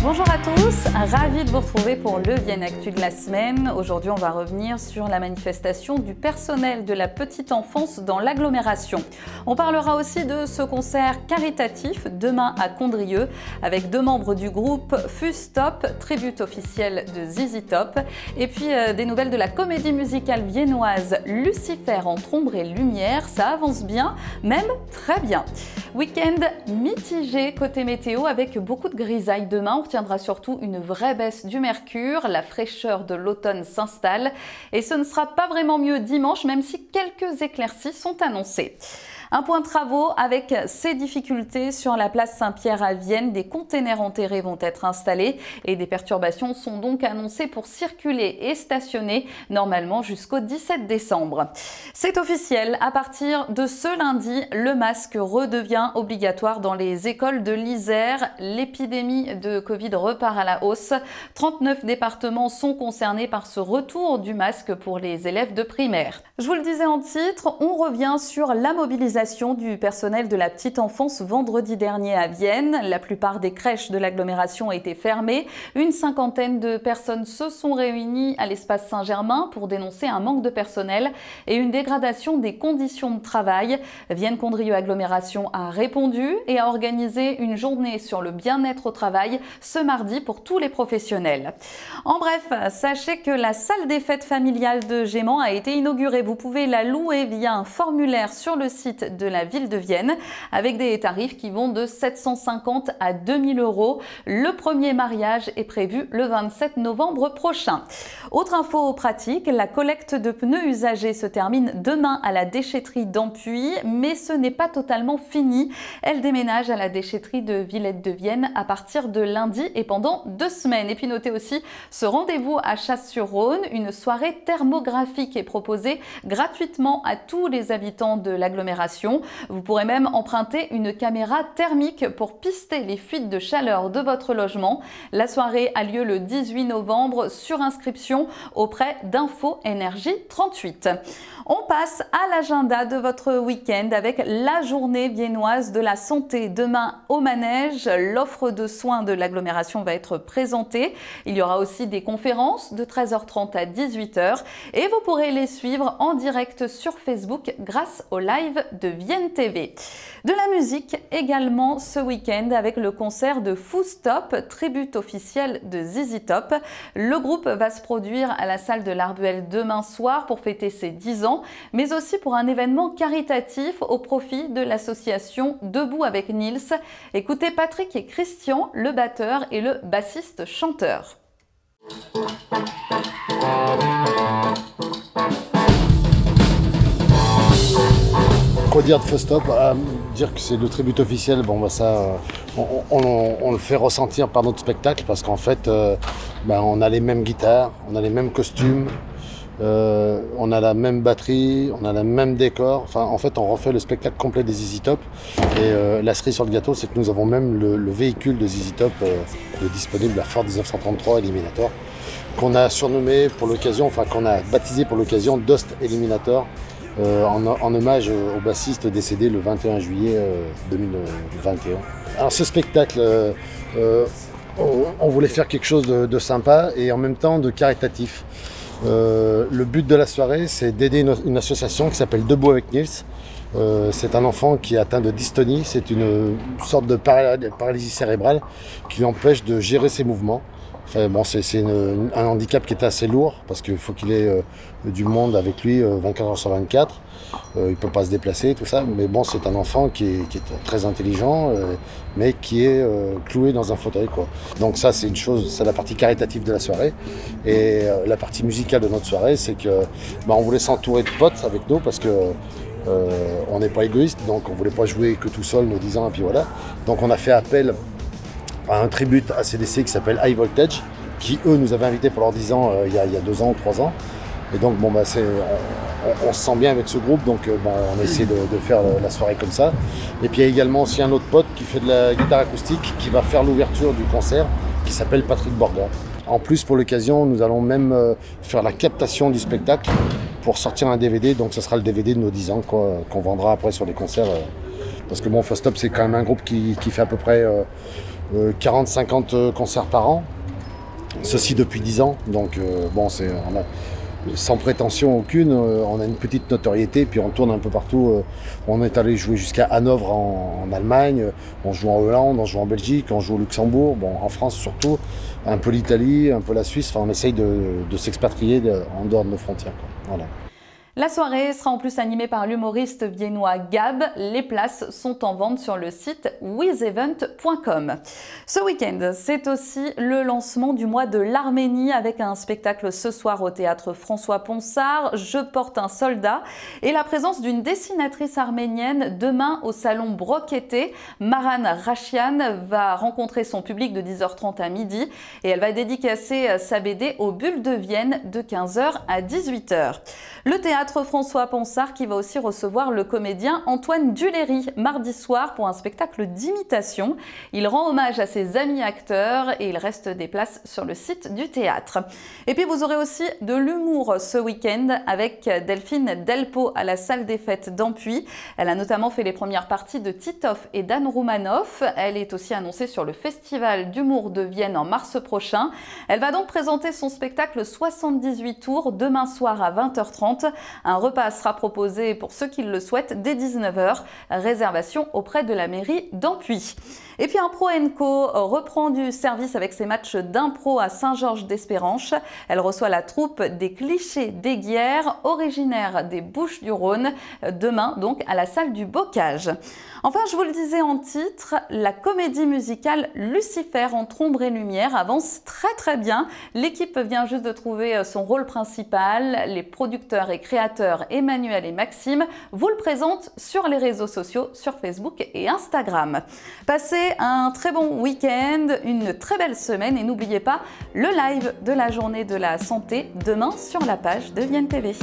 Bonjour à tous, ravi de vous retrouver pour le Vienne Actu de la semaine. Aujourd'hui, on va revenir sur la manifestation du personnel de la petite enfance dans l'agglomération. On parlera aussi de ce concert caritatif demain à Condrieu avec deux membres du groupe Fustop, tribute officielle de ZZ Top. Et puis des nouvelles de la comédie musicale viennoise Lucifer entre ombre et lumière. Ça avance bien, même très bien. Week-end mitigé côté météo avec beaucoup de grisailles demain. On retiendra surtout une vraie baisse du mercure. La fraîcheur de l'automne s'installe et ce ne sera pas vraiment mieux dimanche, même si quelques éclaircies sont annoncées. Un point de travaux avec ces difficultés sur la place Saint-Pierre à Vienne. Des containers enterrés vont être installés et des perturbations sont donc annoncées pour circuler et stationner normalement jusqu'au 17 décembre. C'est officiel, à partir de ce lundi, le masque redevient obligatoire dans les écoles de l'Isère. L'épidémie de Covid repart à la hausse. 39 départements sont concernés par ce retour du masque pour les élèves de primaire. Je vous le disais en titre, on revient sur la mobilisation du personnel de la petite enfance vendredi dernier à Vienne. La plupart des crèches de l'agglomération ont été fermées. Une cinquantaine de personnes se sont réunies à l'espace Saint-Germain pour dénoncer un manque de personnel et une dégradation des conditions de travail. Vienne-Condrieu Agglomération a répondu et a organisé une journée sur le bien-être au travail ce mardi pour tous les professionnels. En bref, sachez que la salle des fêtes familiales de Gémant a été inaugurée. Vous pouvez la louer via un formulaire sur le site de la ville de Vienne avec des tarifs qui vont de 750 à 2000 €. Le premier mariage est prévu le 27 novembre prochain. Autre info pratique, la collecte de pneus usagés se termine demain à la déchetterie d'Ampuy, mais ce n'est pas totalement fini. Elle déménage à la déchetterie de Villette de Vienne à partir de lundi et pendant 2 semaines. Et puis notez aussi ce rendez-vous à Chasse-sur-Rhône, une soirée thermographique est proposée gratuitement à tous les habitants de l'agglomération. Vous pourrez même emprunter une caméra thermique pour pister les fuites de chaleur de votre logement. La soirée a lieu le 18 novembre sur inscription auprès d'Info Énergie 38. On passe à l'agenda de votre week-end avec la journée viennoise de la santé. Demain au manège, l'offre de soins de l'agglomération va être présentée. Il y aura aussi des conférences de 13h30 à 18h et vous pourrez les suivre en direct sur Facebook grâce au live de Vienne TV. De la musique également ce week-end avec le concert de Fustop, tribute officielle de ZZ Top. Le groupe va se produire à la salle de l'Arbuel demain soir pour fêter ses 10 ans, mais aussi pour un événement caritatif au profit de l'association Debout avec Nils. Écoutez Patrick et Christian, le batteur et le bassiste chanteur. Quoi dire de Fustop? Dire que c'est le tribut officiel, bon bah ça, on le fait ressentir par notre spectacle parce qu'en fait, on a les mêmes guitares, on a les mêmes costumes, on a la même batterie, on a le même décor. Enfin, en fait, on refait le spectacle complet des ZZ Top. Et la cerise sur le gâteau, c'est que nous avons même le véhicule de ZZ Top disponible, la Ford 1933 Eliminator, qu'on a surnommé pour l'occasion, enfin qu'on a baptisé pour l'occasion Dust Eliminator. En hommage au bassiste décédé le 21 juillet 2021. Alors ce spectacle, on voulait faire quelque chose de sympa et en même temps de caritatif. Le but de la soirée, c'est d'aider une association qui s'appelle Debout avec Nils. C'est un enfant qui est atteint de dystonie, c'est une sorte de paralysie cérébrale qui l'empêche de gérer ses mouvements. Enfin, bon, c'est un handicap qui est assez lourd parce qu'il faut qu'il ait du monde avec lui 24 heures sur 24. Il ne peut pas se déplacer, tout ça. Mais bon, c'est un enfant qui est très intelligent, mais qui est cloué dans un fauteuil, quoi. Donc ça, c'est une chose, c'est la partie caritative de la soirée. Et la partie musicale de notre soirée, c'est que on voulait s'entourer de potes avec nous parce que on n'est pas égoïste, donc on ne voulait pas jouer que tout seul nos 10 ans, et puis voilà. Donc on a fait appel à un tribute à CDC qui s'appelle High Voltage, qui eux nous avaient invités pour leurs 10 ans il y a 2 ans ou 3 ans. Et donc on se sent bien avec ce groupe, donc on essaie de faire la soirée comme ça. Et puis il y a également aussi un autre pote qui fait de la guitare acoustique, qui va faire l'ouverture du concert, qui s'appelle Patrick Borga. En plus, pour l'occasion, nous allons même faire la captation du spectacle pour sortir un DVD, donc ce sera le DVD de nos 10 ans qu'on vendra après sur les concerts. Parce que bon, Fustop, c'est quand même un groupe qui fait à peu près 40-50 concerts par an. Ceci depuis 10 ans. Donc bon, sans prétention aucune, on a une petite notoriété, puis on tourne un peu partout. On est allé jouer jusqu'à Hanovre en Allemagne, on joue en Hollande, on joue en Belgique, on joue au Luxembourg, bon, en France surtout, un peu l'Italie, un peu la Suisse. Enfin, on essaye de s'expatrier en dehors de nos frontières, quoi. Voilà. La soirée sera en plus animée par l'humoriste viennois Gab. Les places sont en vente sur le site wizevent.com. Ce week-end, c'est aussi le lancement du mois de l'Arménie avec un spectacle ce soir au théâtre François Ponsard, Je porte un soldat, et la présence d'une dessinatrice arménienne demain au salon Broqueté. Maran Rachian va rencontrer son public de 10h30 à midi et elle va dédicacer sa BD aux Bulles de Vienne de 15h à 18h. Le théâtre François Ponsard qui va aussi recevoir le comédien Antoine Duléry mardi soir pour un spectacle d'imitation. Il rend hommage à ses amis acteurs et il reste des places sur le site du théâtre. Et puis vous aurez aussi de l'humour ce week-end avec Delphine Delpo à la salle des fêtes d'Ampuis. Elle a notamment fait les premières parties de Titoff et Dan Roumanoff. Elle est aussi annoncée sur le Festival d'humour de Vienne en mars prochain. Elle va donc présenter son spectacle 78 tours demain soir à 20h30. Un repas sera proposé pour ceux qui le souhaitent dès 19h. Réservation auprès de la mairie d'Ampuis. Et puis un Pro & Co reprend du service avec ses matchs d'impro à Saint-Georges-d'Espéranche. Elle reçoit la troupe des Clichés d'Aiguières, originaire des Bouches-du-Rhône, demain donc à la salle du Bocage. Enfin, je vous le disais en titre, la comédie musicale Lucifer entre ombre et lumière avance très bien. L'équipe vient juste de trouver son rôle principal. Les producteurs et créateurs Emmanuel et Maxime vous le présentent sur les réseaux sociaux, sur Facebook et Instagram. Passez un très bon week-end, une très belle semaine et n'oubliez pas le live de la journée de la santé demain sur la page de Vienne TV.